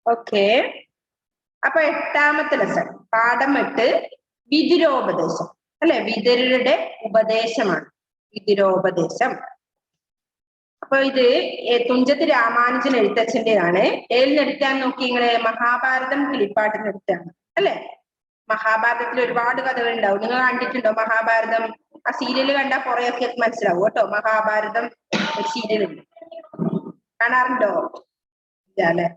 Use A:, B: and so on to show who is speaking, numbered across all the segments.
A: Okay. അപ്പൊ 8ാമത്തെ lesson പാഠം 8 വിതുരോപദേശം അല്ലെ, വിതുരരുടെ ഉപദേശമാണ് വിതുരോപദേശം. അപ്പൊ ഇത് തുഞ്ചത്ത് രാമാനുജൻ എഴുത്തച്ഛൻ്റെതാണ്. ഏതിനെടുത്താൻ നോക്കി നിങ്ങള്? മഹാഭാരതം കിളിപ്പാട്ടിനെടുത്താണ് അല്ലെ. മഹാഭാരതത്തിൽ ഒരുപാട് കഥകൾ ഉണ്ടാവും. നിങ്ങൾ കണ്ടിട്ടുണ്ടോ മഹാഭാരതം? ആ സീരിയല് കണ്ടാൽ കുറെയൊക്കെ മനസ്സിലാവും കേട്ടോ. മഹാഭാരതം സീരിയലുണ്ട്, കാണാറുണ്ടോ? ഇല്ല അല്ലെ.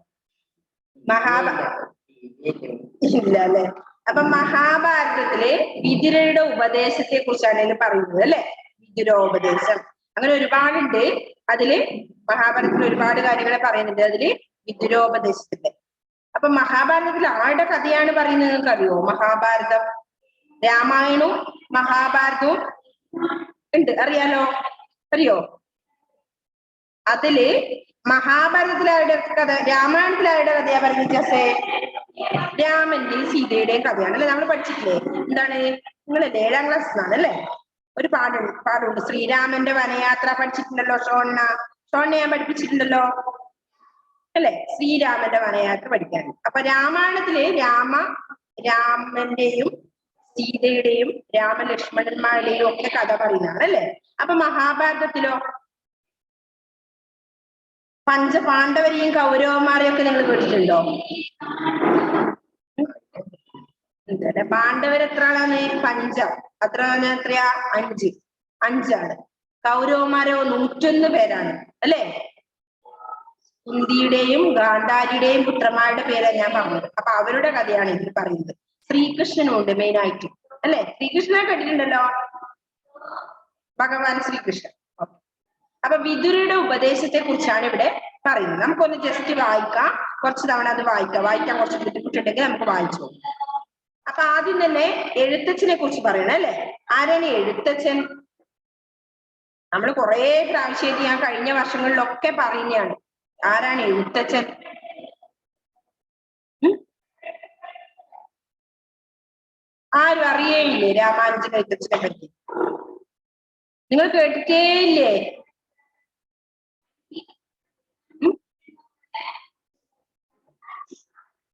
A: ഇല്ല അല്ലെ. അപ്പൊ മഹാഭാരതത്തില് വിതുരരുടെ ഉപദേശത്തെ കുറിച്ചാണ് ഇതിൽ പറയുന്നത് അല്ലെ, വിതുരോപദേശം. അങ്ങനെ ഒരുപാടുണ്ട് അതില്. മഹാഭാരതത്തിൽ ഒരുപാട് കാര്യങ്ങളെ പറയുന്നുണ്ട് അതില് വിതുരോപദേശത്തിന്റെ. അപ്പൊ മഹാഭാരതത്തിൽ ആരുടെ കഥയാണ് പറയുന്നത് നിങ്ങൾക്ക് അറിയോ? മഹാഭാരതം, രാമായണവും മഹാഭാരതവും ഉണ്ട്, അറിയാലോ? അറിയോ? അതില് മഹാഭാരതത്തിലാരുടെ കഥ, രാമായണത്തിലാരുടെ കഥയാ പറയുന്നത്? ജസേ രാമന്റെയും സീതയുടെയും കഥയാണ് അല്ലെ. നമ്മൾ പഠിച്ചിട്ടില്ലേ? എന്താണ്? നിങ്ങളല്ലേ 7ാം ക്ലാസ്സിലാണ് അല്ലെ. ഒരു പാടുണ്ട് ശ്രീരാമന്റെ വനയാത്ര പഠിച്ചിട്ടുണ്ടല്ലോ. ഷോണ്ണ ഞാൻ പഠിപ്പിച്ചിട്ടുണ്ടല്ലോ അല്ലെ. ശ്രീരാമന്റെ വനയാത്ര പഠിക്കാൻ. അപ്പൊ രാമായണത്തില് രാമന്റെയും സീതയുടെയും രാമലക്ഷ്മണന്മാരുടെയും ഒക്കെ കഥ പറയുന്നതാണ് അല്ലെ. അപ്പൊ മഹാഭാരതത്തിലോ പഞ്ചപാണ്ഡവരെയും കൗരവന്മാരെയും ഒക്കെ നിങ്ങൾ കേട്ടിട്ടുണ്ടോ? പാണ്ഡവർ എത്ര ആളാണ്? എത്രയാ? 5 കൗരവന്മാരോ 101 പേരാണ് അല്ലെ. കുന്തിയുടെയും ഗാന്ധാരിയുടെയും പുത്രന്മാരുടെ പേരാണ് ഞാൻ പറഞ്ഞത്. അപ്പൊ അവരുടെ കഥയാണ് ഇതിൽ പറയുന്നത്. ശ്രീകൃഷ്ണനുണ്ട് മെയിൻ ആയിട്ട് അല്ലെ. ശ്രീകൃഷ്ണനെ കേട്ടിട്ടുണ്ടല്ലോ, ഭഗവാൻ ശ്രീകൃഷ്ണൻ. അപ്പൊ വിതുരയുടെ ഉപദേശത്തെ കുറിച്ചാണ് ഇവിടെ പറയുന്നത്. നമുക്കൊന്ന് ജസ്റ്റ് വായിക്കാം, കുറച്ച് തവണ അത് വായിക്കാൻ കുറച്ച് ബുദ്ധിമുട്ടുണ്ടെങ്കിൽ നമുക്ക് വായിച്ചു. അപ്പൊ ആദ്യം തന്നെ എഴുത്തച്ഛനെ കുറിച്ച് പറയണം അല്ലെ. ആരാണ് എഴുത്തച്ഛൻ? നമ്മൾ കുറെ പ്രാവശ്യമായിട്ട് ഞാൻ കഴിഞ്ഞ വർഷങ്ങളിലൊക്കെ പറയുന്നതാണ്. ആരാണ് എഴുത്തച്ഛൻ? ആരും അറിയേയില്ലേ രാമാനുജൻ എഴുത്തച്ഛനെ പറ്റി? നിങ്ങൾ കേട്ടിട്ടേ ഇല്ലേ?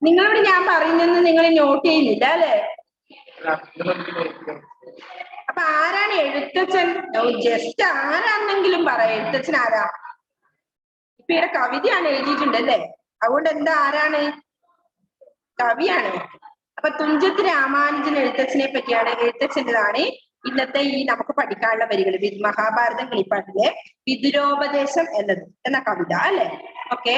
A: നിങ്ങളോട് ഞാൻ പറയുന്നെന്ന് നിങ്ങൾ നോട്ട് ചെയ്യുന്നില്ല അല്ലെ. അപ്പൊ ആരാണ് എഴുത്തച്ഛൻ? ജസ്റ്റ് ആരാണെന്നെങ്കിലും പറയാം. എഴുത്തച്ഛൻ ആരാ? ഇപ്പൊ ഇവിടെ കവിതയാണ് എഴുതിയിട്ടുണ്ട് അല്ലേ. അതുകൊണ്ട് എന്താ, ആരാണ്? കവിയാണ്. അപ്പൊ തുഞ്ചത്ത് രാമാനുജൻ എഴുത്തച്ഛനെ പറ്റിയാണ്, എഴുത്തച്ഛൻ്റെതാണ് ഇന്നത്തെ ഈ നമുക്ക് പഠിക്കാനുള്ള വരികൾ. മഹാഭാരതം കിളിപ്പാട്ടിലെ വിതുരോപദേശം എന്ന കവിത അല്ലെ. ഓക്കെ.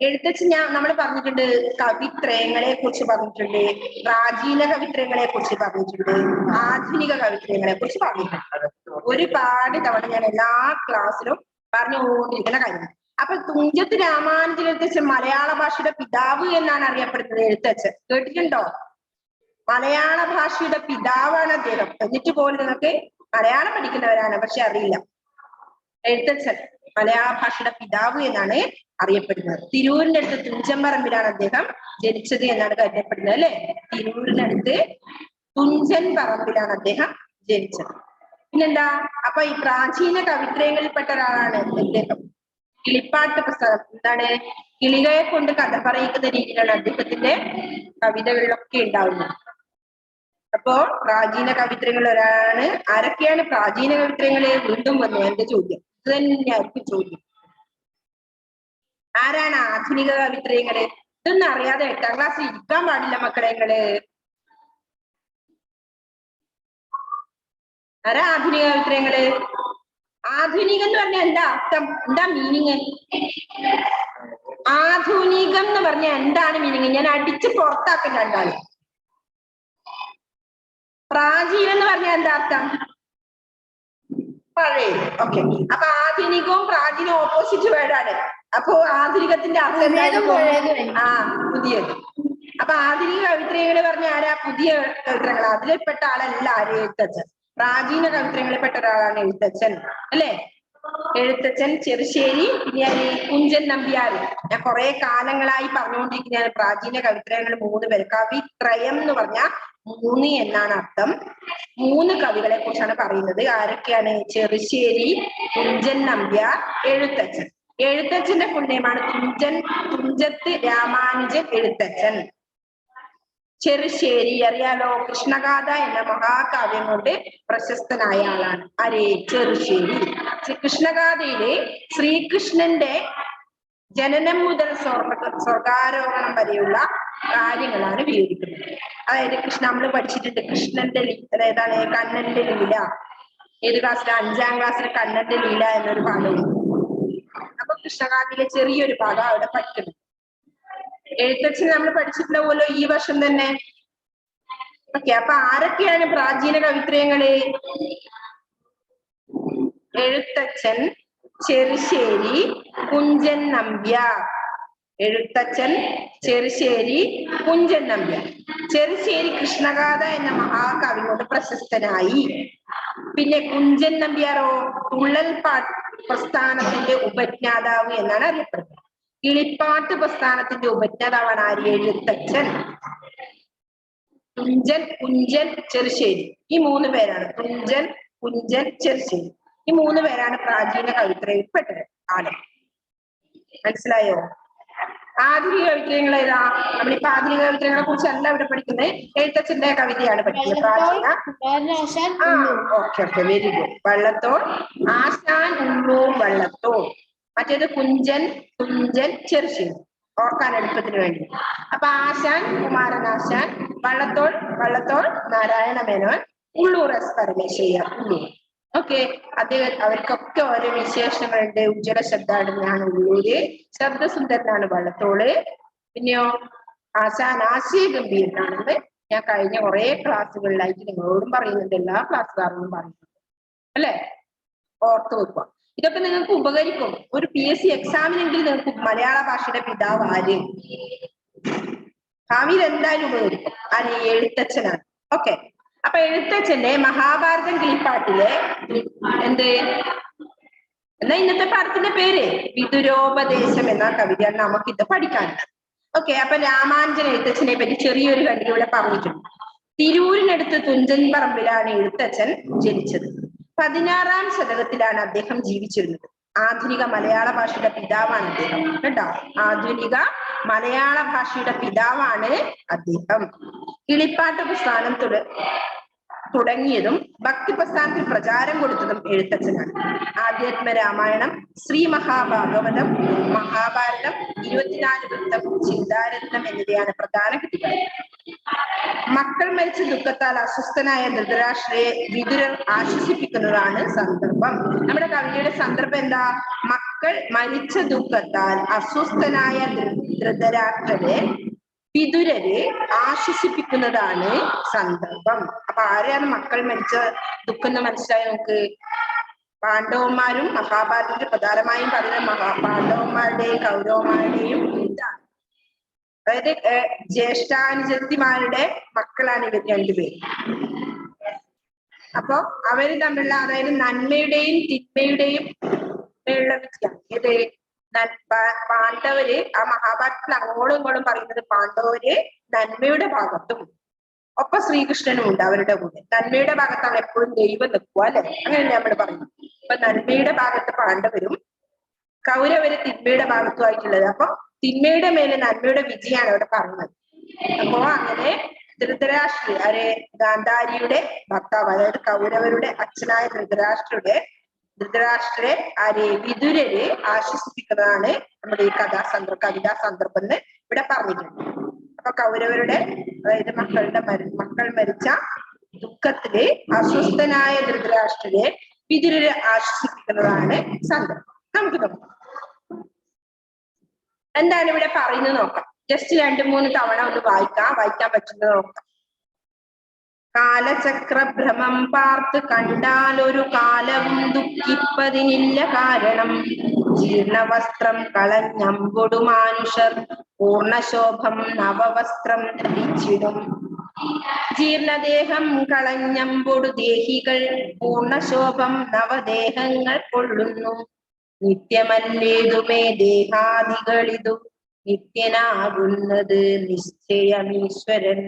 A: എഴുത്തച്ഛൻ നമ്മൾ പറഞ്ഞിട്ടുണ്ട്, കവിത്രയങ്ങളെ കുറിച്ച് പറഞ്ഞിട്ടുണ്ട്, പ്രാചീന കവിത്രയങ്ങളെ കുറിച്ച് പറഞ്ഞിട്ടുണ്ട്, ആധുനിക കവിത്രയങ്ങളെ കുറിച്ച് പറഞ്ഞിട്ടുണ്ട്. ഒരുപാട് തവണ ഞാൻ എല്ലാ ക്ലാസ്സിലും പറഞ്ഞുകൊണ്ടിരിക്കുന്ന കാര്യം. അപ്പൊ തുഞ്ചത്ത് രാമാനുജൻ എഴുത്തച്ഛൻ മലയാള ഭാഷയുടെ പിതാവ് എന്നാണ് അറിയപ്പെടുന്നത്. എഴുത്തച്ഛൻ കേട്ടിട്ടുണ്ടോ? മലയാള ഭാഷയുടെ പിതാവാണ് അദ്ദേഹം. എന്നിട്ട് പോലും നിങ്ങൾക്ക് മലയാളം പഠിക്കുന്നവരാണ്, പക്ഷെ അറിയില്ല. എഴുത്തച്ഛൻ മലയാള ഭാഷയുടെ പിതാവ് എന്നാണ് അറിയപ്പെടുന്നത്. തിരൂരിന്റെ അടുത്ത് തുഞ്ചൻപറമ്പിലാണ് അദ്ദേഹം ജനിച്ചത് എന്നാണ് കരുതപ്പെടുന്നത് അല്ലെ. തിരൂരിനടുത്ത് തുഞ്ചൻ പറമ്പിലാണ് അദ്ദേഹം ജനിച്ചത്. പിന്നെന്താ? അപ്പൊ ഈ പ്രാചീന കവിത്രയങ്ങളിൽപ്പെട്ട ഒരാളാണ് അദ്ദേഹം. കിളിപ്പാട്ട് പുസ്തകം എന്താണ്? കിളികളെ കൊണ്ട് കഥ പറയിക്കുന്ന രീതിയിലാണ് അദ്ദേഹത്തിന്റെ കവിതകളിലൊക്കെ ഉണ്ടാവുന്നത്. അപ്പോ പ്രാചീന കവിത്രയങ്ങൾ ഒരാളാണ്. ആരൊക്കെയാണ് പ്രാചീന കവിത്രയങ്ങള്? വീണ്ടും വന്നു എന്റെ ചോദ്യം. ഇത് തന്നെയായിരിക്കും ചോദ്യം. ആരാണ് ആധുനിക കവിത്രയങ്ങള്? ഇതൊന്നും അറിയാതെ 8ാം ക്ലാസ്സിൽ ഇരിക്കാൻ പാടില്ല മക്കളെ. നിങ്ങള് ആരാ ആധുനിക കവിത്രയങ്ങള്? ആധുനികം എന്ന് പറഞ്ഞാൽ എന്താ അർത്ഥം? എന്താ മീനിങ്? ആധുനികം എന്ന് പറഞ്ഞാൽ എന്താണ് മീനിങ്? ഞാൻ അടിച്ച് പുറത്താക്കുന്ന എന്താണ്? പ്രാചീനം എന്ന് പറഞ്ഞാൽ എന്താ അർത്ഥം? പഴയ. ഓക്കെ. അപ്പൊ ആധുനികവും പ്രാചീനവും ഓപ്പോസിറ്റ് വേർഡാണ്. അപ്പൊ ആധുനികത്തിന്റെ അർത്ഥം പുതിയത്. അപ്പൊ ആധുനിക കവിത്രയങ്ങള് പറഞ്ഞ ആരാ? പുതിയ കവിത്രയങ്ങൾ. അതിൽപ്പെട്ട ആളല്ല ആര്? എഴുത്തച്ഛൻ. പ്രാചീന കവിത്രയങ്ങളിൽ പെട്ട ഒരാളാണ് എഴുത്തച്ഛൻ അല്ലെ. എഴുത്തച്ഛൻ, ചെറുശ്ശേരി, പിന്നെ കുഞ്ചൻ നമ്പ്യാർ. ഞാൻ കുറെ കാലങ്ങളായി പറഞ്ഞുകൊണ്ടിരിക്കുന്നതാണ് പ്രാചീന കവിത്രയങ്ങൾ 3 പേര്. കവിത്രയം എന്ന് പറഞ്ഞാൽ 3 എന്നാണ് അർത്ഥം. 3 കവികളെ കുറിച്ചാണ് പറയുന്നത്. ആരൊക്കെയാണ്? ചെറുശ്ശേരി, കുഞ്ചൻ നമ്പ്യാർ, എഴുത്തച്ഛൻ. എഴുത്തച്ഛന്റെ ഫുൾ നെയിമാണ് തുഞ്ചത്ത് രാമാനുജൻ എഴുത്തച്ഛൻ. ചെറുശ്ശേരി അറിയാലോ, കൃഷ്ണഗാഥ എന്ന മഹാകാവ്യം കൊണ്ട് പ്രശസ്തനായ ആളാണ്. ആരെ? ചെറുശ്ശേരി. കൃഷ്ണഗാഥയിലെ ശ്രീകൃഷ്ണന്റെ ജനനം മുതൽ സ്വർഗാരോഹണം വരെയുള്ള കാര്യങ്ങളാണ് വിവരിക്കുന്നത്. അതായത് നമ്മൾ പഠിച്ചിട്ടുണ്ട് കൃഷ്ണന്റെ ഏതാണ്? കണ്ണന്റെ ലീല. ഏത് ക്ലാസ്സിൽ? 5ാം ക്ലാസ്സിൽ കണ്ണന്റെ ലീല എന്നൊരു ഭാഗമുണ്ട്. അപ്പൊ കൃഷ്ണഗാഥയിലെ ചെറിയൊരു ഭാഗം അവിടെ പഠിക്കുന്നു. എഴുത്തച്ഛൻ നമ്മൾ പഠിച്ചിട്ടുണ്ടാവുമല്ലോ ഈ വർഷം തന്നെ. ഓക്കെ, അപ്പൊ ആരൊക്കെയാണ് പ്രാചീന കവിത്രയങ്ങള്? എഴുത്തച്ഛൻ, ചെറുശ്ശേരി, കുഞ്ചൻ നമ്പ്യാർ. എഴുത്തച്ഛൻ, ചെറുശ്ശേരി, കുഞ്ചൻ നമ്പ്യാർ. ചെറുശ്ശേരി കൃഷ്ണഗാഥ എന്ന മഹാകാവ്യം കൊണ്ട് പ്രശസ്തനായി. പിന്നെ കുഞ്ചൻ നമ്പ്യാരോ തുള്ളൽ പ്രസ്ഥാനത്തിന്റെ ഉപജ്ഞാതാവ് എന്നാണ് അറിയപ്പെടുന്നത്. കിളിപ്പാട്ട് പ്രസ്ഥാനത്തിന്റെ ഉപജ്ഞാതാവാണ് ആര്? എഴുത്തച്ഛൻ. തുഞ്ചൻ, കുഞ്ചൻ, ചെറുശ്ശേരി, ഈ 3 പേരാണ്. തുഞ്ചൻ, കുഞ്ചൻ, ചെറുശ്ശേരി, ഈ 3 പേരാണ് പ്രാചീന കവിത്രയപ്പെട്ടത് ആള്. മനസ്സിലായോ? ആധുനിക കവിത്രയങ്ങൾ ഏതാ? നമ്മളിപ്പോ ആധുനിക കവിത്രയങ്ങളെ കുറിച്ചല്ല ഇവിടെ പഠിക്കുന്നത്. എഴുത്തച്ഛന്റെ കവിതയാണ് പഠിക്കുന്നത്. പ്രാചീന ഓക്കെ, വെരി ഗുഡ്. വള്ളത്തോൾ, ആശാൻ, ഉള്ളൂർ, വള്ളത്തോൾ. മറ്റേത് കുഞ്ചൻ, തുഞ്ചൻ, ചെറുശ്ശേരി. ഓർക്കാൻ എളുപ്പത്തിന് വേണ്ടി. അപ്പൊ ആശാൻ കുമാരനാശാൻ, വള്ളത്തോൾ നാരായണ മേനോൻ, ഉള്ളൂർ എസ് പരമേശ്വരയ്യർ. ഉള്ളൂർ. ഓക്കെ, അവർക്കൊക്കെ ഓരോ വിശേഷങ്ങളുണ്ട്. ഉജ്ജ്വല ശബ്ദാടനാണ് ഉള്ളൂര്, ശബ്ദസുന്ദരനാണ് വള്ളത്തോള്. പിന്നെയോ ആശാൻ ആശയഗംഭീരനാണെന്ന് ഞാൻ കഴിഞ്ഞ കുറെ ക്ലാസ്സുകളിലായിട്ട് നിങ്ങളോടും പറയുന്നുണ്ട്, എല്ലാ ക്ലാസ്സുകാരോടും പറയുന്നുണ്ട്. അല്ലെ? ഓർത്തു വെക്കുക. ഇതൊക്കെ നിങ്ങൾക്ക് ഉപകരിക്കും. ഒരു PSC എക്സാമിനെങ്കിലും നിങ്ങൾക്ക് മലയാള ഭാഷയുടെ പിതാവ് ആര്? ഭാവിയിൽ എന്തായാലും ഉപകരിക്കും. ആര്? എഴുത്തച്ഛനാണ്. ഓക്കെ, അപ്പൊ എഴുത്തച്ഛന്റെ മഹാഭാരതം കിളിപ്പാട്ടിലെ എന്നാ ഇന്നത്തെ പാഠത്തിന്റെ പേര് വിദുരോപദേശം എന്ന കവിതയാണ് നമുക്കിത് പഠിക്കാനുള്ളത്. ഓക്കെ, അപ്പൊ രാമാനുജൻ എഴുത്തച്ഛനെ പറ്റി ചെറിയൊരു കണ്ടിലൂടെ പറഞ്ഞിട്ടുണ്ട്. തിരൂരിനടുത്ത് തുഞ്ചൻ പറമ്പിലാണ് എഴുത്തച്ഛൻ ജനിച്ചത്. 16ാം ശതകത്തിലാണ് അദ്ദേഹം ജീവിച്ചിരുന്നത്. ആധുനിക മലയാള ഭാഷയുടെ പിതാവാണ് അദ്ദേഹം. കേട്ടോ, ആധുനിക മലയാള ഭാഷയുടെ പിതാവാണ് അദ്ദേഹം. കിളിപ്പാട്ട് പ്രസ്ഥാനം തുടങ്ങിയതും ഭക്തി പ്രസ്ഥാനത്തിൽ പ്രചാരം കൊടുത്തതും എഴുത്തച്ഛനാണ്. ആധ്യാത്മ രാമായണം, ശ്രീ മഹാഭാഗവതം, മഹാഭാരതം, 24 വൃത്തം, ചിന്താരത്നം എന്നിവയാണ് പ്രധാന കൃതികൾ. മക്കൾ മരിച്ച ദുഃഖത്താൽ അസ്വസ്ഥനായ ധൃതരാഷ്ട്രയെ വിതുരർ ആശ്വസിപ്പിക്കുന്നതാണ് സന്ദർഭം. നമ്മുടെ കവിതയുടെ സന്ദർഭം എന്താ? മക്കൾ മരിച്ച ദുഃഖത്താൽ അസ്വസ്ഥനായ ധൃതരാഷ്ട്രരെ വിതുരരെ ആശ്വസിപ്പിക്കുന്നതാണ് സന്ദർഭം. അപ്പൊ ആരെയാണ് മക്കൾ മരിച്ച ദുഃഖം എന്ന് മനസ്സിലായി നമുക്ക്? പാണ്ഡവന്മാരും മഹാഭാരതത്തിൽ പ്രധാനമായും പറയുന്ന പാണ്ഡവന്മാരുടെയും കൗരവന്മാരുടെയും ഇതാണ്. അതായത് ജ്യേഷ്ഠാനുജത്തിമാരുടെ മക്കളാണ് ഇവർ 2 പേര്. അപ്പൊ അവര് തമ്മിലുള്ള, അതായത് നന്മയുടെയും തിന്മയുടെയും ഉള്ള വ്യത്യാസം. ഇത് പാണ്ഡവര് ആ മഹാഭാരതത്തിൽ അങ്ങോട്ടും ഇങ്ങോട്ടും പറയുന്നത് പാണ്ഡവര് നന്മയുടെ ഭാഗത്തും ഒപ്പം ശ്രീകൃഷ്ണനും ഉണ്ട് അവരുടെ കൂടെ. നന്മയുടെ ഭാഗത്താണ് എപ്പോഴും ദൈവം നിൽക്കുക, അല്ലെ? അങ്ങനെയല്ലേ നമ്മൾ പറയുന്നത്. അപ്പൊ നന്മയുടെ ഭാഗത്ത് പാണ്ഡവരും കൗരവര് തിന്മയുടെ ഭാഗത്തുമായിട്ടുള്ളത്. അപ്പൊ തിന്മയുടെ മേലെ നന്മയുടെ വിജയാണ് അവിടെ പറയുന്നത്. അപ്പോ അങ്ങനെ ധൃതരാഷ്ട്ര ഗാന്ധാരിയുടെ ഭർത്താവ്, അതായത് കൗരവരുടെ അച്ഛനായ ധൃതരാഷ്ട്രരെ വിതുരരെ ആശ്വസിപ്പിക്കുന്നതാണ് നമ്മുടെ ഈ കവിതാ സന്ദർഭം എന്ന് ഇവിടെ പറഞ്ഞിട്ടുണ്ട്. അപ്പൊ കൗരവരുടെ, അതായത് മക്കൾ മരിച്ച ദുഃഖത്തില് അസ്വസ്ഥനായ ധൃതരാഷ്ട്രരെ വിതുരരെ ആശ്വസിപ്പിക്കുന്നതാണ് സന്ദർഭം. നമുക്ക് നോക്കാം എന്താണ് ഇവിടെ പറയുന്നത് നോക്കാം. ജസ്റ്റ് 2-3 തവണ ഒന്ന് വായിക്കാൻ പറ്റുന്നത് നോക്കാം. കാലചക്രഭ്രമം പാർത്ത് കണ്ടാലൊരു കാലവും ദുഃഖിപ്പതിനില്ല കാരണം. ജീർണവസ്ത്രം കളഞ്ഞമ്പൊടു മാനുഷർ പൂർണ്ണശോഭം നവവസ്ത്രം ധരിച്ചിടും. ജീർണദേഹം കളഞ്ഞമ്പൊടു ദേഹികൾ പൂർണ്ണശോഭം നവദേഹങ്ങൾ കൊള്ളുന്നു. നിത്യമല്ലേതുമേ ദേഹാദികളിതു നിത്യനാകുന്നത് നിശ്ചയമീശ്വരൻ.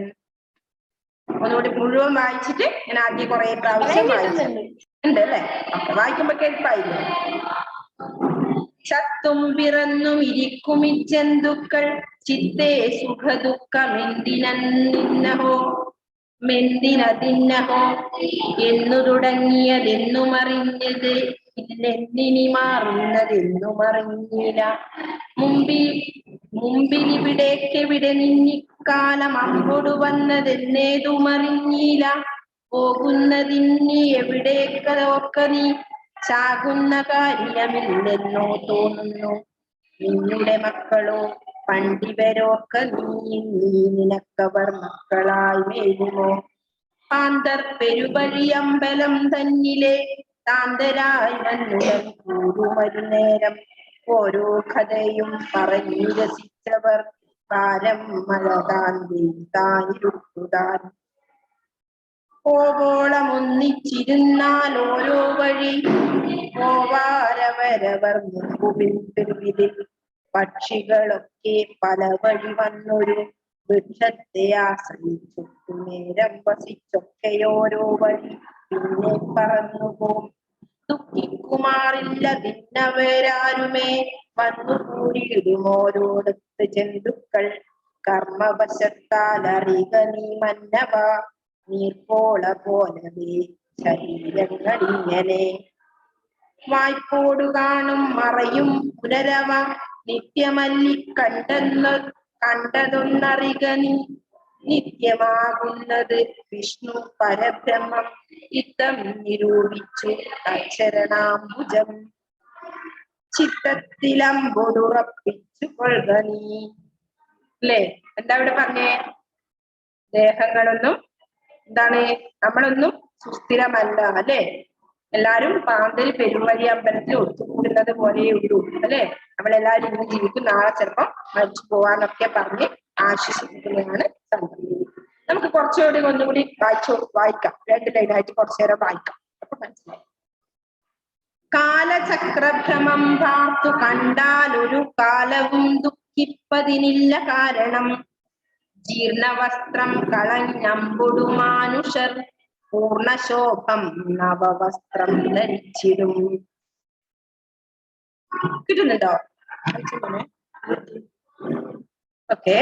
A: ഒന്നുകൂടി മുഴുവൻ വായിച്ചിട്ട് ഞാൻ ആദ്യം കുറെ പ്രാവശ്യം വായിച്ചിട്ടുണ്ട് അല്ലേ? അപ്പൊ വായിക്കുമ്പോ കേൾപ്പായില്ലേ? ചത്തും പിറന്നും ഇരിക്കുമിച്ചെന്തുക്കൾ ചിത്തേ സുഖദുഃഖമെന്തിനോ മെന്തിനതിന്നഹോ എന്നു തുടങ്ങിയതെന്നുമറിഞ്ഞത് ഇല്ലെന്നിനി മാറുന്നതെന്നുമറിഞ്ഞില്ല. മുമ്പിലിവിടേക്കെവിടെ നിന്നിക്കാലം അമ്പൊടു വന്നതെന്നേതുമറിഞ്ഞില്ല. പോകുന്നതിന്നി എവിടേക്കൊക്കെ നീ ചാകുന്ന കാര്യമില്ലെന്നോ തോന്നുന്നു. നിന്നുടെ മക്കളോ പണ്ടിവരൊക്കെ നീ നിനക്കവർ മക്കളായി മേലുമോ. പാന്തർ പെരുവഴിയമ്പലം തന്നിലെ താന്തരായി വന്നുടൻ കൂടുമൊരു നേരം ഓരോ കഥയും പറഞ്ഞു രസിച്ചവർ കാലം മഴതാൻ പോവോളം ഒന്നിച്ചിരുന്നാൽ ഓരോ വഴി പോവാരവരവർ മുൻപിൽ പക്ഷികളൊക്കെ പല വഴി വന്നൊരു വൃക്ഷത്തെ ആശ്രയിച്ചു നേരം വസിച്ചൊക്കെയോരോ വഴി പിന്നെ പറന്നുപോം. ദുഃഖിക്കുമാറില്ല ഭിന്നവരാരുമേ വന്നുകൂടിയിടുമോരോടത്ത് ജന്തുക്കൾ. കർമ്മവശത്താൽ അറിക നീ മന്നവ നീർപ്പോള പോലവേ ശരീരങ്ങളിങ്ങനെ. വായ്പോടു കാണും മറയും പുനരവ നിത്യമല്ലി കണ്ടതൊന്നറിക നീ. നിത്യമാകുന്നത് വിഷ്ണു പരബ്രഹ്മം ഇത്തം നിരൂപിച്ചു അക്ഷരണാംബുജം. ചിത്തത്തിലമ്പൊടുറപ്പിച്ചു കൊള്ളുക നീ. അല്ലേ? എന്താ ഇവിടെ പറഞ്ഞേ? ദേഹങ്ങളൊന്നും എന്താണ്, നമ്മളൊന്നും സുസ്ഥിരമല്ല അല്ലെ. എല്ലാരും പാന്തൽ പെരുവഴി അമ്പലത്തിൽ ഒത്തുകൂടുന്നത് പോലെയുള്ളൂ അല്ലെ. നമ്മളെല്ലാവരും ഇന്ന് ജീവിക്കും, നാളെ ചിലപ്പം മരിച്ചു പോവാന്നൊക്കെ പറഞ്ഞ് ആശ്വസിപ്പിക്കുന്നതാണ് സംഭവം. നമുക്ക് കുറച്ചുകൂടി ഒന്നുകൂടി വായിക്കാം. 2 ലൈനായിട്ട് കുറച്ചു നേരം വായിക്കാം. അപ്പൊ മനസ്സിലായി. കാലചക്രഭ്രമം പാർത്തു കണ്ടാലൊരു കാലവും ദുഃഖിപ്പതിനില്ല കാരണം. ജീർണവസ്ത്രം കളഞ്ഞമ്പൊടു മാനുഷർ പൂർണ്ണശോഭം നവവസ്ത്രം ധരിച്ചിടും. കിട്ടുന്നുണ്ടോ? ഓക്കെ.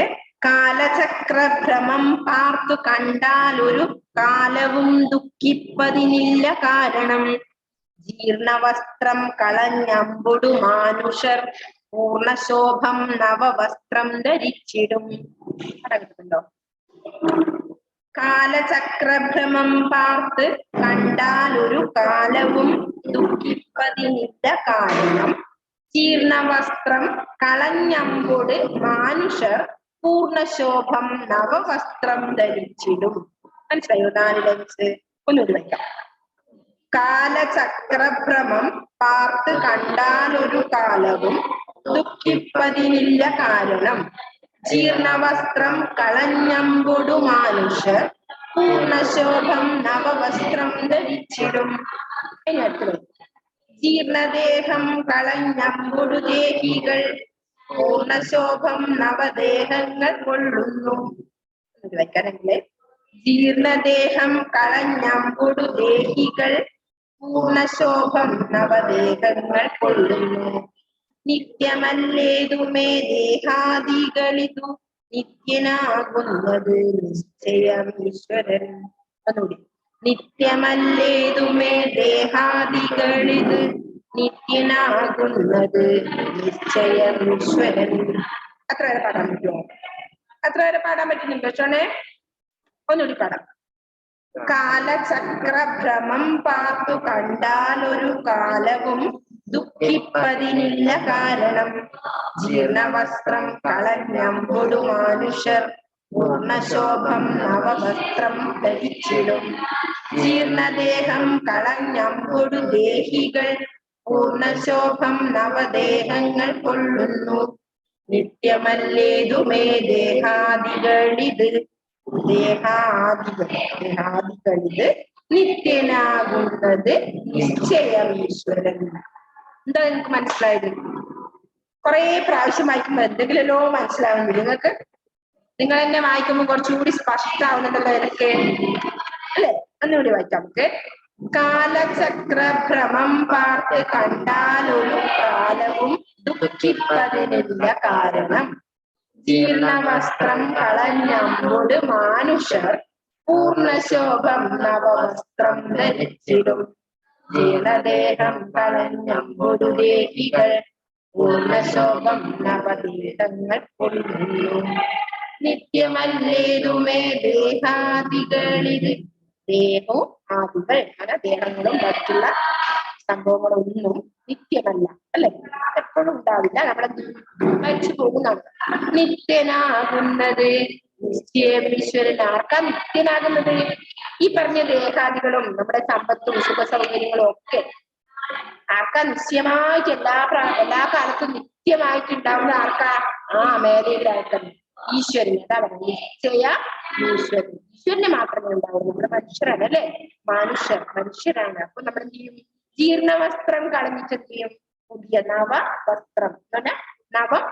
A: കാലചക്രഭ്രമം പാർത്തു കണ്ടാലൊരു കാലവും ദുഃഖിപ്പതിനില്ല കാരണം. ജീർണവസ്ത്രം കളഞ്ഞമ്പൊടു മാനുഷർ പൂർണ്ണശോഭം നവവസ്ത്രം ധരിച്ചിടും. കിട്ടുന്നുണ്ടോ? കാലചക്രഭ്രമം പാർത്ത് കണ്ടാലൊരു കാലവും ദുഃഖിപ്പതിനില്ല കാരണം. ജീർണവസ്ത്രം കളഞ്ഞമ്പൊട് മാനുഷർ പൂർണ്ണശോഭം നവവസ്ത്രം ധരിച്ചിടും. മനസ്സിലായോ? 4 ലൈൻസ് ഒന്നുകൂടി വയ്ക്കാം. കാലചക്രഭ്രമം പാർത്ത് കണ്ടാലൊരു കാലവും ദുഃഖിപ്പതിനില്ല കാരണം. ജീർണവസ്ത്രം കളഞ്ഞമ്പൊടു മാനുഷർ പൂർണ്ണശോഭം നവവസ്ത്രം ധരിച്ചിടും. ജീർണദേഹം കളഞ്ഞമ്പൊടു ദേഹികൾ പൂർണ്ണശോഭം നവദേഹങ്ങൾ കൊള്ളുന്നു. വയ്ക്കാനെങ്കിലേ ജീർണദേഹം കളഞ്ഞമ്പൊടു ദേഹികൾ പൂർണ്ണശോഭം നവദേഹങ്ങൾ കൊള്ളുന്നു. നിത്യമല്ലേതുമേ ദേഹാദികളിതു നിത്യനാകുന്നത് നിശ്ചയം ഈശ്വരൻ. ഒന്നുകൂടി. നിത്യമല്ലേതുമേ ദേഹാദികളിത് നിത്യനാകുന്നത് നിശ്ചയം ഈശ്വരൻ. അത്ര വരെ പാടാൻ പറ്റുമോ? അത്ര വരെ പാടാൻ പറ്റുന്നുണ്ടോ ചോണേ? ഒന്നുകൂടി പാടാം. കാലചക്രഭ്രമം പാർത്തു കണ്ടാലൊരു കാലവും ദുഃഖിപ്പതിനില്ല കാരണം. ജീർണവസ്ത്രം കളഞ്ഞമ്പൊടു മാനുഷർ പൂർണ്ണശോഭം നവവസ്ത്രം ധരിച്ചിടും. ജീർണദേഹം കളഞ്ഞമ്പൊടു ദേഹികൾ പൂർണ്ണശോഭം നവദേഹങ്ങൾ കൊള്ളുന്നു. നിത്യമല്ലേതുമേ ദേഹാദികളിത് ദേഹാദികളിത് നിത്യനാകുന്നത് നിശ്ചയം ഈശ്വരൻ. എന്താ നിങ്ങൾക്ക് മനസ്സിലായത്? കുറെ പ്രാവശ്യം വായിക്കുമ്പോ എന്തെങ്കിലല്ലോ മനസ്സിലാവുന്നു നിങ്ങൾക്ക്. നിങ്ങൾ തന്നെ വായിക്കുമ്പോൾ കുറച്ചുകൂടി സ്പഷ്ടമാവുന്നുണ്ടല്ലോ എനിക്ക്, അല്ലെ? ഒന്നുകൂടി വായിക്കാം നമുക്ക്. കാലചക്രഭ്രമം പാർത്ത് കണ്ടാലൊരു കാലവും ദുഃഖിപ്പതിനില്ല കാരണം. ജീർണവസ്ത്രം കളഞ്ഞമ്പൊട് മാനുഷർ പൂർണ്ണശോഭം നവവസ്ത്രം ധരിച്ചിടും. ജീർണദേഹം കളഞ്ഞമ്പൊടു ദേഹികൾ പൂർണ്ണശോഭം നവദേഹങ്ങൾ കൊള്ളുന്നു. നിത്യമല്ലേതുമേ ദേഹാദികളിത്. ദേഹവും ആദികൾ അങ്ങനെ ദേഹങ്ങളും മറ്റുള്ള സംഭവങ്ങളൊന്നും നിത്യമല്ല, അല്ലെ? എപ്പോഴും ഉണ്ടാവില്ല, നമ്മളെ മരിച്ചു പോകുന്നതാണ്. നിത്യനാകുന്നത് നിശ്ചയമീശ്വരൻ. ആർക്കാ നിത്യനാകുന്നത്? ഈ പറഞ്ഞ ദേഹാദികളും നമ്മുടെ സമ്പത്തും സുഖ സൗകര്യങ്ങളും ഒക്കെ ആർക്കാ നിശ്ചയമായിട്ട് എല്ലാ കാലത്തും നിത്യമായിട്ടുണ്ടാവുന്ന ആർക്കാ? മേലയിലായിട്ടാണ് ഈശ്വരൻ. എന്താ പറയുക? നിശ്ചയ ഈശ്വരൻ. ഈശ്വരന് മാത്രമേ ഉണ്ടാവുള്ളൂ. നമ്മുടെ മനുഷ്യരാണ്, അല്ലെ? മനുഷ്യരാണ്. അപ്പൊ നമ്മൾ എന്ത് ചെയ്യും? ജീർണവസ്ത്രം കളഞ്ഞിട്ട് എന്ത് ചെയ്യും? പുതിയ നവവസ്ത്രം. നവം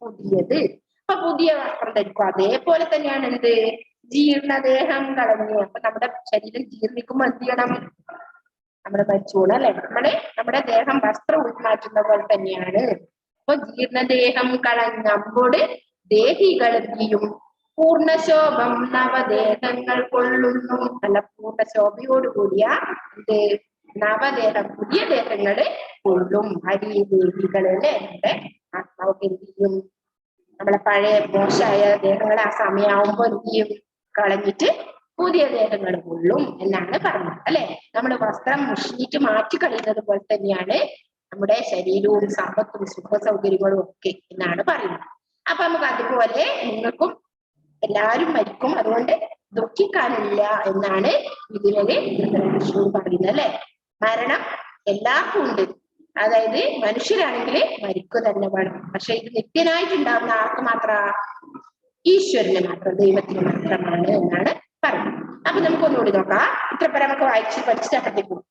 A: പുതിയത്. അപ്പൊ പുതിയ വസ്ത്രം ധരിക്കും. അതേപോലെ തന്നെയാണ് എന്ത്? ജീർണദേഹം കളഞ്ഞ്. അപ്പൊ നമ്മുടെ ശരീരം ജീർണിക്കുമ്പോൾ എന്ത് ചെയ്യണം? നമ്മുടെ മരിച്ചോളൂ, അല്ലെ? നമ്മുടെ ദേഹം വസ്ത്രം ഉൾമാറ്റുന്ന പോലെ തന്നെയാണ്. അപ്പൊ ജീർണദേഹം കളഞ്ഞമ്പോട് ദേഹികൾ എന്ത് ചെയ്യും? പൂർണ്ണശോഭം നവദേഹങ്ങൾ കൊള്ളുന്നു. നല്ല പൂർണ്ണശോഭയോടുകൂടിയ എന്ത്? നവദേഹം, പുതിയ ദേഹങ്ങള് കൊള്ളും. ഹരിദേഹികളല്ലേ? നമ്മുടെ ആത്മാവൊക്കെ എന്ത് ചെയ്യും? നമ്മളെ പഴയ മോശമായ ദേഹങ്ങൾ ആ സമയമാകുമ്പോ എന്ത് ചെയ്യും? കളഞ്ഞിട്ട് പുതിയ ദേഹങ്ങൾ കൊള്ളും എന്നാണ് പറഞ്ഞത്, അല്ലെ? നമ്മൾ വസ്ത്രം മുഷിഞ്ഞിട്ട് മാറ്റി കളയുന്നത് പോലെ തന്നെയാണ് നമ്മുടെ ശരീരവും സമ്പത്തും സുഖ സൗകര്യങ്ങളും ഒക്കെ എന്നാണ് പറയുന്നത്. അപ്പൊ നമുക്ക് അതുപോലെ നിങ്ങൾക്കും എല്ലാവരും മരിക്കും, അതുകൊണ്ട് ദുഃഖിക്കാനില്ല എന്നാണ് ഇതിനെ ധൃതരാഷ്ട്രവും പറയുന്നത്, അല്ലെ? മരണം എല്ലാവർക്കും ഉണ്ട്. അതായത് മനുഷ്യരാണെങ്കിൽ മരിക്കുക തന്നെ വേണം. പക്ഷെ ഇത് നിത്യനായിട്ടുണ്ടാവുന്ന ആർക്ക് മാത്ര? ഈശ്വരന് മാത്രം, ദൈവത്തിന് മാത്രമാണ് എന്നാണ് പറയുന്നത്. അപ്പൊ നമുക്കൊന്നുകൂടി നോക്കാം. ഇത്ര പേരെ നമുക്ക് വായിച്ച് പഠിച്ചിട്ട് അപ്പത്തേക്കും.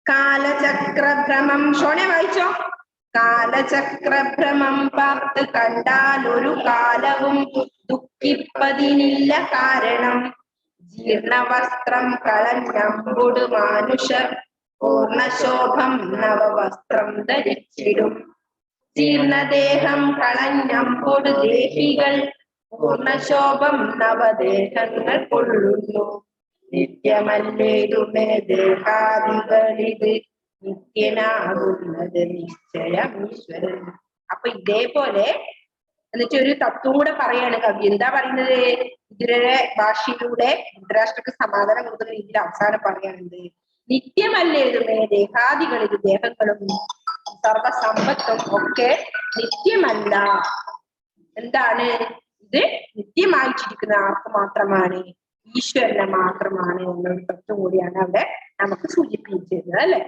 A: കാലചക്രഭ്രമം. ഷോണെ വായിച്ചോ. കാലചക്രഭ്രമം പാർത്ത് കണ്ടാൽ ഒരു കാലവും ദുഃഖിപ്പതിനില്ല കാരണം. ജീർണവസ്ത്രം കളഞ്ഞമ്പൊട് മാനുഷർ പൂർണ്ണശോഭം നവവസ്ത്രം ധരിച്ചിടും. ജീർണദേഹം കളഞ്ഞമ്പൊട് ദേഹികൾ പൂർണ്ണശോഭം നവദേഹങ്ങൾ കൊള്ളുന്നു. നിത്യമല്ലേതുമേ ദേഹാദികളിത്. നിത്യനാകുന്നത് നിശ്ചയമീശ്വരൻ. അപ്പൊ ഇതേപോലെ എന്നിട്ട് ഒരു തത്വം കൂടെ പറയാണ് കവി. എന്താ പറയുന്നത്? ഇതിലെ ഭാഷയിലൂടെ ധൃതരാഷ്ട്രക്ക് സമാധാനം കൊടുക്കുന്ന രീതിയിൽ അവസാനം പറയാനുണ്ട്. നിത്യമല്ലേതുമേ ദേഹാദികളിത്. ദേഹങ്ങളും സർവസമ്പത്തും ഒക്കെ നിത്യമല്ല. എന്താണ് ഇത്? നിത്യമായിട്ടിരിക്കുന്ന ആർക്ക് മാത്രമാണ്? ഈശ്വരനെ മാത്രമാണ് എന്നൊരു തത്വം കൂടിയാണ് അവിടെ നമുക്ക് സൂചിപ്പിച്ചിരുന്നത്, അല്ലെ?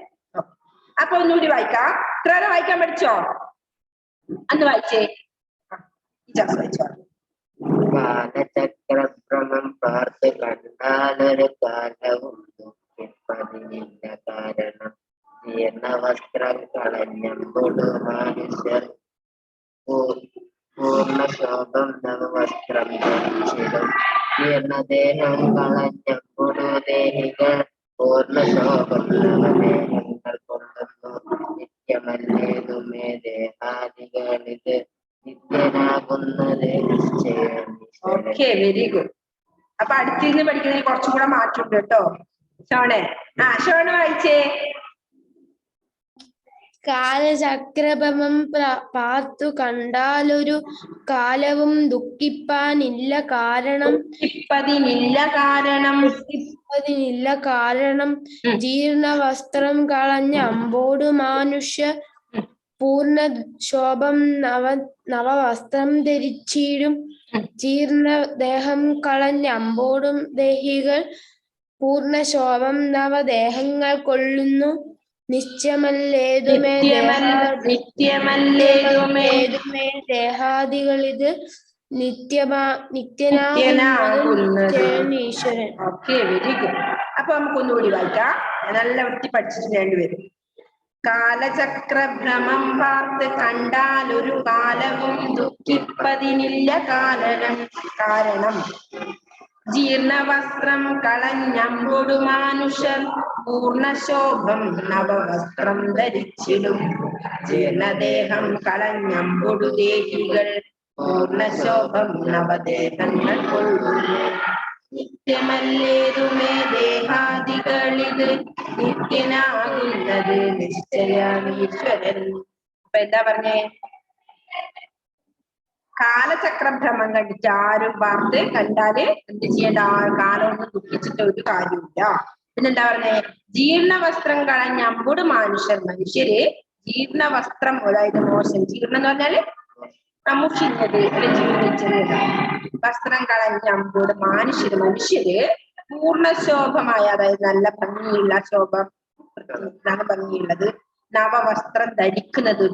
A: അപ്പൊ ഒന്നുകൂടി വായിക്കാം. ഇത്ര വരെ വായിക്കാൻ പഠിച്ചോ? അന്ന് വായിച്ചേ. വായിച്ചോ.
B: കാലചക്രഭ്രമം പാർത്ത് കണ്ടാലൊരു കാലവും ദുഃഖിപ്പതിനില്ല കാരണം. ജീർണവസ്ത്രം കളഞ്ഞമ്പൊടു മാനുഷ്യർ പൂർണ്ണശോഭം നവവസ്ത്രം ധരിച്ചിടും. ജീർണദേഹം കളഞ്ഞമ്പൊടു ദേഹികൾ പൂർണ്ണശോഭം നവദേഹങ്ങൾ കൊള്ളുന്നു. നിത്യമല്ലേതുമേ ദേഹാദികളിത്. നിത്യനാകുന്നത് നിശ്ചയം.
A: Okay, very good. അപ്പൊ അടുത്തിരുന്ന് പഠിക്കുന്നതിന് കുറച്ചും കൂടെ മാറ്റുണ്ട് കേട്ടോ. ഷോണെ ഷോണ് വായിച്ചേ.
C: കാലചക്രഭ്രമം പാർത്തു കണ്ടാലൊരു കാലവും ദുഃഖിപ്പാനില്ല കാരണം. ദുഃഖിപ്പതിനില്ല കാരണം. ജീർണവസ്ത്രം കളഞ്ഞ അമ്പോടു മാനുഷ്യ പൂർണ്ണശോഭം നവവസ്ത്രം ധരിച്ചിടും. ജീർണദേഹം കളഞ്ഞ അമ്പോടും ദേഹികൾ പൂർണ്ണശോഭം നവദേഹങ്ങൾ കൊള്ളുന്നു. നിശ്ചയമല്ലേതുമേ ദേഹാദികളിത്. നിത്യനാകുന്നത് ഈശ്വരൻ.
A: Okay, very good. അപ്പൊ നമുക്ക് ഒന്നുകൂടി വായിക്കാം. നല്ല വൃത്തി പഠിച്ചിട്ട് രണ്ടുപേരും. കാലചക്രഭ്രമം പാർത്ത് കണ്ടാൽ ഒരു കാലവും ദുഃഖിപ്പതിനില്ല കാരണം. ജീർണവസ്ത്രം കളഞ്ഞമ്പൊടു മാനുഷർ പൂർണ്ണശോഭം നവവസ്ത്രം ധരിച്ചിടും. ജീർണദേഹം കളഞ്ഞമ്പൊടു ദേഹികൾ പൂർണ്ണശോഭം നവദേഹങ്ങൾ കൊള്ളുന്നു. നിത്യമല്ലേതുമേ ദേഹാദികളിത് നിത്യനാകുന്നത് നിശ്ചയമീശ്വരൻ. അപ്പൊ എന്താ പറഞ്ഞേ? കാലചക്രഭ്രമം കണ്ടിട്ട് ആരും വാർത്ത് കണ്ടാല് എന്ത് ചെയ്യേണ്ട? ആ കാലം ഒന്നും ദുഃഖിച്ചിട്ട് ഒരു കാര്യമില്ല. പിന്നെന്താ പറഞ്ഞേ? ജീർണ വസ്ത്രം കളഞ്ഞ അമ്പുട് മനുഷ്യര് ജീർണ വസ്ത്രം, അതായത് മോശം, ജീർണം എന്ന് പറഞ്ഞാല് മുഷിഞ്ഞത് അല്ലെ ജീർണിച്ചത്, വസ്ത്രം കളഞ്ഞ അമ്പുട് മനുഷ്യര് പൂർണ്ണശോഭമായ, അതായത് നല്ല ഭംഗിയുള്ള ശോഭ, നല്ല ഭംഗിയുള്ളത് നവവസ്ത്രം ധരിക്കുന്നത്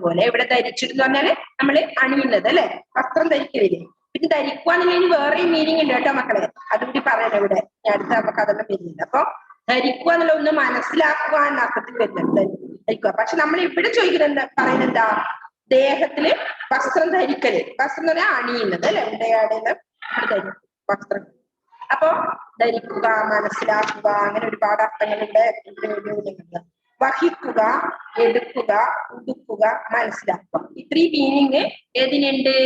A: പോലെ ഇവിടെ ധരിച്ചിട്ട് പറഞ്ഞാല് നമ്മള് അണിയുന്നത് അല്ലെ, വസ്ത്രം ധരിക്കലില്ലേ. പിന്നെ ധരിക്കുവാന്നുള്ളതിന് വേറെയും മീനിങ് ഉണ്ട് കേട്ടോ മക്കളെ, അതുകൂടി പറയണം ഇവിടെ. അടുത്ത നമുക്ക് അതൊന്നും വരുന്നില്ല. അപ്പൊ ധരിക്കുക എന്നുള്ള ഒന്ന് മനസ്സിലാക്കുക എന്ന അർത്ഥത്തിൽ വരുന്നുണ്ട് ധരിക്കുക. പക്ഷെ നമ്മൾ ഇവിടെ ചോദിക്കുന്നത് പറയുന്നത് എന്താ? ദേഹത്തില് വസ്ത്രം ധരിക്കല്, വസ്ത്രം എന്ന് പറഞ്ഞാൽ അണിയുന്നത് അല്ലെ, ഉടയാടെല്ലാം നമ്മൾ ധരിക്കും വസ്ത്രം. അപ്പൊ ധരിക്കുക, മനസ്സിലാക്കുക, അങ്ങനെ ഒരുപാട് അർത്ഥങ്ങളുടെ വഹിക്കുക, എടുക്കുക, ഉടുക്കുക, മനസ്സിലാക്കുക. ഇത്രയും മീനിങ് ഏതിനുണ്ട്?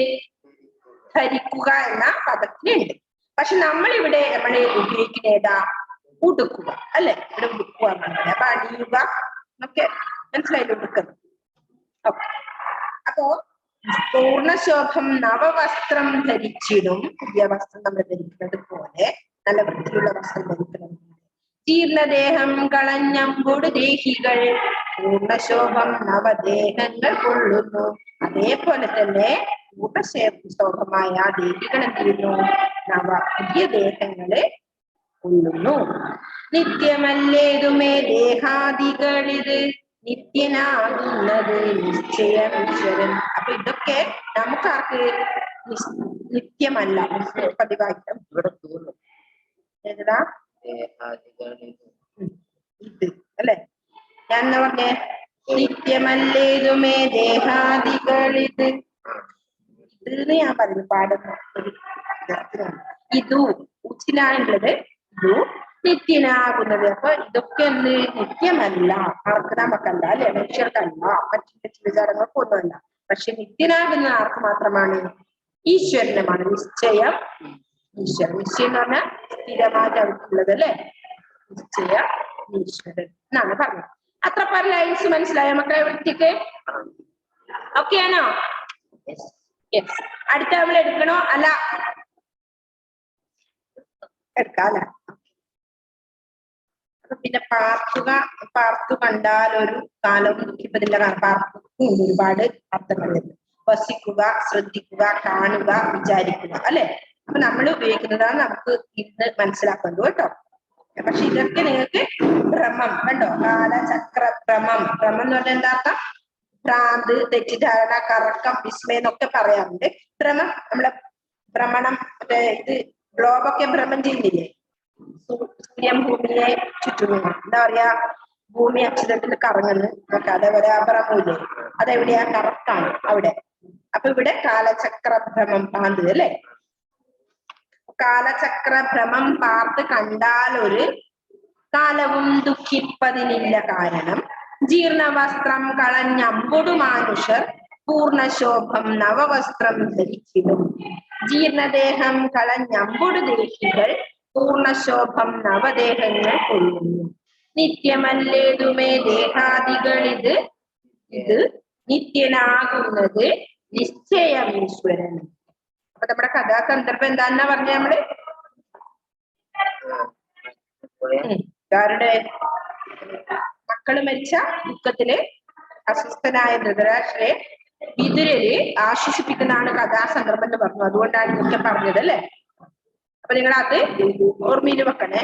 A: ധരിക്കുക എന്ന പദത്തിനുണ്ട്. പക്ഷെ നമ്മളിവിടെ ഉപയോഗിക്കുന്ന ഏതാ? ഉടുക്കുക അല്ലെ, ഇവിടെ ഉടുക്കുക എന്നാണ്. അപ്പൊ അണിയുക എന്നൊക്കെ മനസ്സിലായിട്ട് ഉടുക്കുന്നത്. അപ്പോ പൂർണ്ണശോഭം നവവസ്ത്രം ധരിച്ചിടും, പുതിയ വസ്ത്രം നമ്മൾ ധരിക്കുന്നത് പോലെ, നല്ല വൃത്തിയുള്ള വസ്ത്രം ധരിക്കുന്നത്. ജീർണദേഹം കളഞ്ഞമ്പൊടു ദേഹികൾ പൂർണ്ണശോഭം നവദേഹങ്ങൾ കൊള്ളുന്നു. അതേപോലെ തന്നെ പൂർണ്ണശോഭമായ ദേഹികൾ എന്ത് ചെയ്യുന്നു? പുതിയ ദേഹങ്ങളെ കൊള്ളുന്നു. നിത്യമല്ലേതുമേ ദേഹാദികളിത് നിത്യനാകുന്നത് നിശ്ചയം ഈശ്വരൻ. അപ്പൊ ഇതൊക്കെ നമുക്കാർക്ക് നിത്യമല്ല. പതിവാക്യം
B: ഇവിടെ തോന്നുന്നു
A: ഏതാ? ഇത് അല്ലെ, ഞാൻ എന്താ പറഞ്ഞേ? നിത്യമല്ലേതുമേ ദേഹാദികളിത്, ഇത് ഞാൻ പറഞ്ഞു പാടുന്ന ഒരു ഇതു ഉച്ചിലാണുള്ളത്. ഇതു നിത്യനാകുന്നത്. അപ്പൊ ഇതൊക്കെ എന്ത്? നിത്യമല്ല. ആർക്ക്? നമുക്കല്ല അല്ലെ, മനുഷ്യർക്കല്ല, മറ്റുള്ള വിചാരങ്ങൾക്ക് ഒന്നുമല്ല. പക്ഷെ നിത്യനാകുന്ന ആർക്ക് മാത്രമാണ്? ഈശ്വരനുമാണ്. നിശ്ചയം ഈശ്വരൻ. നിശ്ചയം എന്ന് പറഞ്ഞാൽ സ്ഥിരമായിട്ട് അവർക്കുള്ളത് അല്ലെ, നിശ്ചയ ഈശ്വരൻ എന്നാണ് പറഞ്ഞത്. അത്ര പല ലൈൻസ് മനസ്സിലായോ മക്കളെ? വൃത്തിക്ക് ഓക്കെ ആണോ? യെസ്. അടുത്ത നമ്മൾ എടുക്കണോ? അല്ല, എടുക്കാം അല്ലെ. പിന്നെ പാർത്തു കണ്ടാൽ ഒരു കാലം ദുഃഖിപ്പതില്ല. പാർക്കും ഒരുപാട് അർത്ഥങ്ങളുണ്ട്. വസിക്കുക, ശ്രദ്ധിക്കുക, കാണുക, വിചാരിക്കുക അല്ലെ. അപ്പൊ നമ്മൾ ഉപയോഗിക്കുന്നതാണ് നമുക്ക് ഇന്ന് മനസ്സിലാക്കുന്നത് കേട്ടോ. പക്ഷെ ഇതൊക്കെ നിങ്ങൾക്ക് ഭ്രമം കണ്ടോ? കാലചക്ര ഭ്രമം. ഭ്രമം എന്ന് പറഞ്ഞാൽ എന്താ? ഭ്രാന്ത്, തെറ്റിദ്ധാരണ, കറക്കം, വിസ്മയം എന്നൊക്കെ പറയാറുണ്ട്. ഭ്രമം നമ്മളെ ഭ്രമണം, മറ്റേ ഇത് ഗ്ലോബൊക്കെ ഭ്രമം ചെയ്യുന്നില്ലേ? സൂര്യൻ ഭൂമിയെ ചുറ്റുന്നു. എന്താ പറയാ? ഭൂമി അക്ഷരത്തിൽ കറങ്ങുന്നു ഒക്കെ. അതേപോലെ ആ ഭ്രമമില്ലേ, അതെവിടെയാ? കറക്റ്റാണ് അവിടെ. അപ്പൊ ഇവിടെ കാലചക്രഭ്രമം പാന്ത് അല്ലെ. കാലചക്രഭ്രമം പാർത്ത് കണ്ടാൽ ഒരു കാലവും ദുഃഖിപ്പതിനില്ല. കാരണം ജീർണവസ്ത്രം കളഞ്ഞമ്പൊടു മനുഷ്യർ പൂർണ്ണശോഭം നവവസ്ത്രം ധരിച്ചിടും. ജീർണദേഹം കളഞ്ഞമ്പൊടു ദേഹികൾ പൂർണ്ണശോഭം നവദേഹങ്ങൾ കൊള്ളുന്നു. നിത്യമല്ലേതുമേ ദേഹാദികളിത് നിത്യനാകുന്നത് നിശ്ചയം ഈശ്വരൻ. അപ്പൊ നമ്മുടെ കഥാസന്ദർഭം എന്താന്നാ പറഞ്ഞ നമ്മള്? ആരുടെ? മക്കള് മരിച്ച ദുഃഖത്തില് അസ്വസ്ഥനായ ധൃതരാഷ്ട്രരെ വിതുരര് ആശ്വസിപ്പിക്കുന്നതാണ് കഥാസന്ദർഭം എന്ന് പറഞ്ഞു. അതുകൊണ്ടാണ് ഇതൊക്കെ പറഞ്ഞത് അല്ലെ. അപ്പൊ നിങ്ങൾ അത് ഓർമ്മയിൽ വെക്കണേ.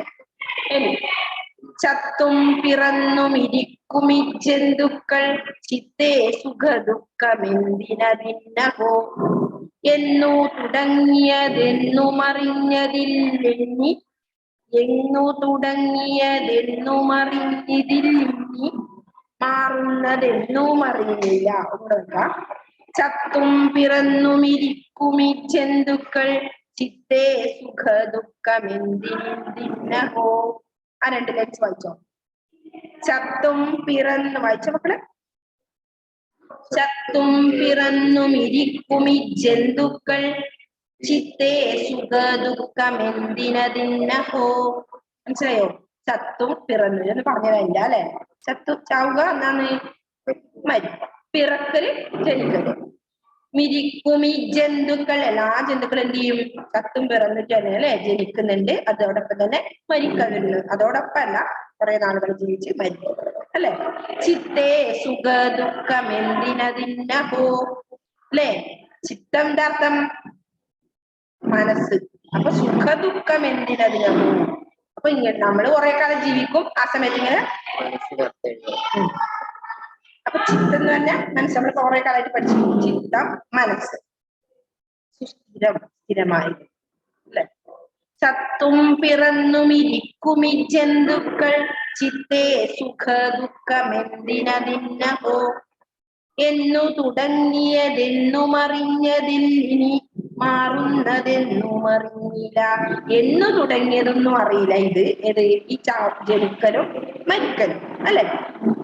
A: ഇനി ചത്തും പിറന്നും ഇരിക്കുമി ജന്തുക്കൾ ചിത്തേ സുഖ ദുഃഖമെന്തിനതിന്നഹോ എന്നു തുടങ്ങിയതെന്നുമറിഞ്ഞതില്ലെന്നി മാറുന്നതെന്നുമറിഞ്ഞില്ല. ചത്തും പിറന്നും ഇരിക്കുമി ജന്തുക്കൾ ചിത്തേ സുഖ ദുഃഖമെന്തിനഹോ. ആ രണ്ട് ലൈൻസ് വായിച്ചോ. ചത്തും പിറന്നു വായിച്ച മക്കളെ. ചത്തും പിറന്നും ഇരിക്കുമി ജന്തുക്കൾ ചിത്തേ സുഖ ദുഃഖമെന്തിനതിന്നഹോ. മനസ്സിലായോ? ചത്തും പിറന്നു എന്ന് പറഞ്ഞതല്ല അല്ലെ. ചത്തു ചാവുക എന്നാണ് പിറക്കല് ജനിക്കല്. മിരിക്കുമി ജന്തുക്കൾ എല്ലാ ജന്തുക്കളും എന്ത് ചെയ്യും? ചത്തും പിറന്നിട്ട് തന്നെ അല്ലെ ജനിക്കുന്നുണ്ട്. അതോടൊപ്പം തന്നെ മരിക്കുന്നുണ്ട്. അതോടൊപ്പം അല്ല, കുറെ നാളുകൾ ജീവിച്ച് മരിക്കും അല്ലെ. ചിത്തേ സുഖ ദുഃഖം എന്തിനതിന്നഹോ അല്ലെ. ചിത്തം അർത്ഥം മനസ്സ്. അപ്പൊ സുഖ ദുഃഖം എന്തിനതിനഹോ. അപ്പൊ ഇങ്ങനെ നമ്മള് കുറെ കാലം ജീവിക്കും, ആ സമയത്ത് ഇങ്ങനെ അപ്പൊ ചിത്തം എന്ന് പറഞ്ഞാൽ മനസ്സ്. നമ്മൾ കുറെ കാലമായിട്ട് പഠിച്ചു. ചിത്തം മനസ്സ് സുസ്ഥിരം, സ്ഥിരമായി അല്ലെ. ചത്തും പിറന്നും ഇരിക്കുമി ജന്തുക്കൾ ചിത്തേ സുഖ ദുഃഖമെന്തിനതിന്നഹോ. എന്നു തുടങ്ങിയതെന്നുമറിഞ്ഞതിൽ ഇനി മാറുന്നതെന്നുമറിഞ്ഞില്ല. എന്നു തുടങ്ങിയതൊന്നും അറിയില്ല. ഇത് ഈ ജനിക്കലും മരിക്കലും അല്ലെ.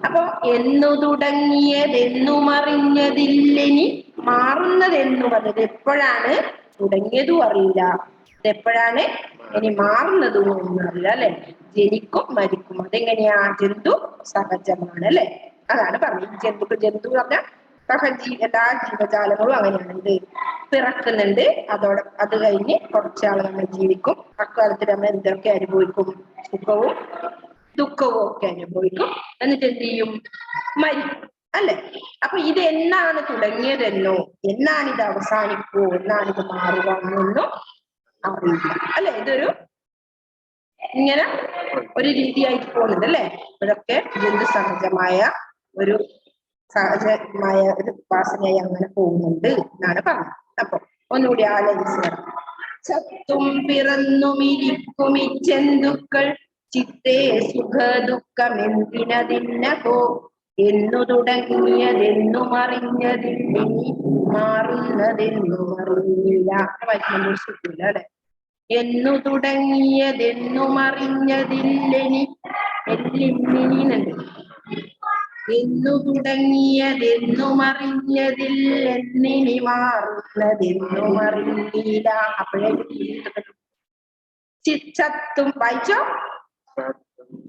A: അപ്പൊ എന്നു തുടങ്ങിയതെന്നുമറിഞ്ഞതില്ലിനി മാറുന്നതെന്നു പറഞ്ഞത് എപ്പോഴാണ് തുടങ്ങിയതും അറിയില്ല, ഇതെപ്പോഴാണ് ഇനി മാറുന്നതും ഒന്നും അറിയില്ല അല്ലെ. ജനിക്കും മരിക്കും, അതെങ്ങനെയാ? ജന്തു സഹജമാണ് അല്ലെ. അതാണ് പറഞ്ഞത്. ജന്തു പറഞ്ഞാൽ എല്ലാ ജീവജാലങ്ങളും അങ്ങനെയാണ്. ഇത് പിറക്കുന്നുണ്ട്, അത് കഴിഞ്ഞ് കുറച്ചാൾ നമ്മൾ ജീവിക്കും. അക്കാലത്ത് നമ്മൾ എന്തൊക്കെ അനുഭവിക്കും? സുഖവും ദുഃഖവും ഒക്കെ അനുഭവിക്കും. എന്നിട്ട് എന്ത് ചെയ്യും? മരിക്കും അല്ലെ. അപ്പൊ ഇത് എന്നാണ് തുടങ്ങിയതെന്നോ, എന്നാണ് ഇത് അവസാനിക്കോ, എന്നാണ് ഇത് മാറുക എന്നൊന്നും അറിയില്ല അല്ലെ. ഇതൊരു ഇങ്ങനെ ഒരു രീതിയായിട്ട് പോകുന്നുണ്ട് അല്ലെ. ഇതൊക്കെ ജന്തു സഹജമായ ഒരു ഒരു ഉപാസനയായി അങ്ങനെ പോകുന്നുണ്ട് എന്നാണ് പറഞ്ഞത്. അപ്പൊ ഒന്നുകൂടി ആലോചിക്കണം. ചത്തും പിറന്നും ഇരിക്കുമി ജന്തുക്കൾ ചിത്തേ സുഖ ദുഃഖമെന്തിനതിന്നഹോ. എന്നു തുടങ്ങിയതെന്നും അറിഞ്ഞതിൽ മാറുന്നതെന്നും അറിഞ്ഞില്ല. വായിക്കുമ്പോൾ അല്ലെ. എന്നു തുടങ്ങിയതെന്നും അറിഞ്ഞതില്ലെനി എല്ലിന്നുണ്ട്. എന്നു തുടങ്ങിയതെന്നും അറിഞ്ഞതിൽ എന്നിനി മാറുന്നതെന്നും അറിഞ്ഞില്ല. അപ്പോഴേ ചത്തും വായിച്ചോ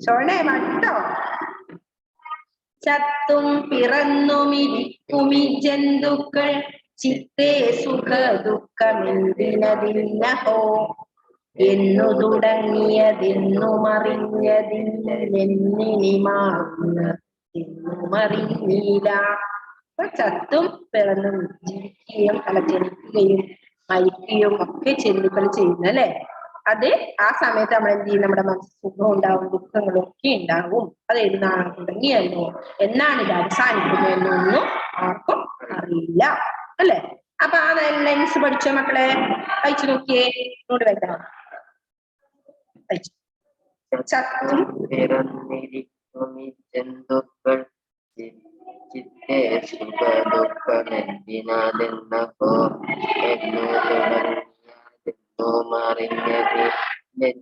A: ചോണേ മട്ടോ. ചത്തും പിറന്നും ഇരിക്കുമി ജന്തുക്കൾ ചിത്തേ സുഖ ദുഃഖമെന്തിനതിന്നഹോ. എന്നു തുടങ്ങിയതെന്നും അറിഞ്ഞതില്ലെന്നിനി മാറുന്നതെന്നും അറിഞ്ഞില്ല. അപ്പൊ ചത്തും പിറന്നും ജനിക്കുകയും മരിക്കുകയും ഒക്കെ ജന്തുക്കൾ ചെയ്യുന്നു അല്ലെ. അത് ആ സമയത്ത് നമ്മൾ എന്ത് ചെയ്യും? നമ്മുടെ മനസ്സിൽ സുഖം ഉണ്ടാവും, ദുഃഖങ്ങളും ഒക്കെ ഉണ്ടാവും. അത് എന്നാണ് തുടങ്ങിയെന്നോ, എന്നാണ് ഇത് അവസാനിക്കുന്നത് എന്നൊന്നും ആർക്കും അറിയില്ല അല്ലെ. അപ്പൊ ആ ലൈൻസ് പഠിച്ചോ മക്കളെ? വായിച്ചു നോക്കിയേ, ഇങ്ങോട്ട് വെക്കണം. ചത്തും
B: പിറന്നിരിക്കുമി ജന്തുക്കൾ ചിത്തേ സുഖ ദുഃഖമെന്തിനതിന്നഹോ. എന്നു തുടങ്ങിയതെന്നും അറിഞ്ഞതിൽ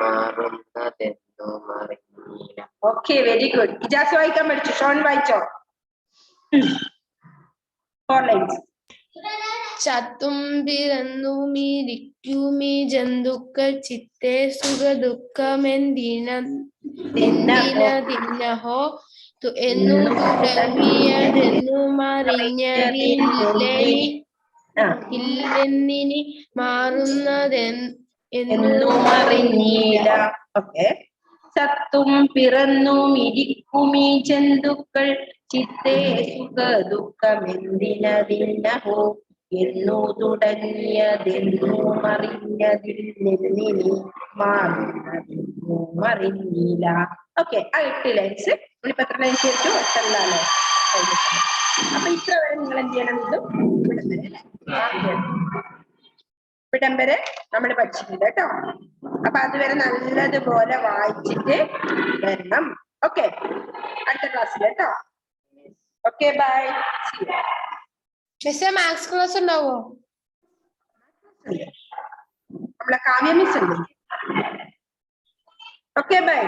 B: മാറുന്നതെന്നും അറിഞ്ഞില്ല.
A: Okay, very good. ഇജാസ് വായിക്കാൻ പഠിച്ചു. ഷോൺ വായിച്ചോ? 4 ലൈൻസ്.
C: ചത്തും പിറന്നുമിരിക്കുമി ജന്തുക്കൾ ചിത്തേ സുഖ ദുഃഖമെന്തിനതിന്നഹോ. എന്നു തുടങ്ങിയതെന്നും അറിഞ്ഞതില്ലെന്നിനി മാറുന്നതെന്നും അറിഞ്ഞില്ല.
A: ഓക്കെ. ചത്തും പിറന്നും ഇരിക്കുമി ജന്തുക്കൾ ചിത്തേ സുഖ ദുഃഖമെന്തിനതിന്നഹോ. എന്നു തുടങ്ങിയതെന്നും അറിഞ്ഞതില്ലെന്നിനി മാറുന്നതെന്നും അറിഞ്ഞില്ല. ഓക്കെ, ആ 8 ലൈൻസ്. നമ്മളിപ്പോ എത്ര ലൈൻസ് വെച്ചു? 8 അല്ലേ? അപ്പൊ ഇത്ര വരെ നിങ്ങൾ എന്ത് ചെയ്യണം? ഇവിടം വരെ നമ്മൾ പഠിച്ചിട്ടുണ്ട് കേട്ടോ. അപ്പൊ അതുവരെ നല്ലതുപോലെ വായിച്ചിട്ട് വരണം. ഓക്കെ, അടുത്ത ക്ലാസ്സിൽ കേട്ടോ. Okay, by.
C: മാത്സ് ക്ലാസ് ഉണ്ടാവോ?
A: നമ്മളെ കാവ്യ മിസ് ഉണ്ട്. Okay, by.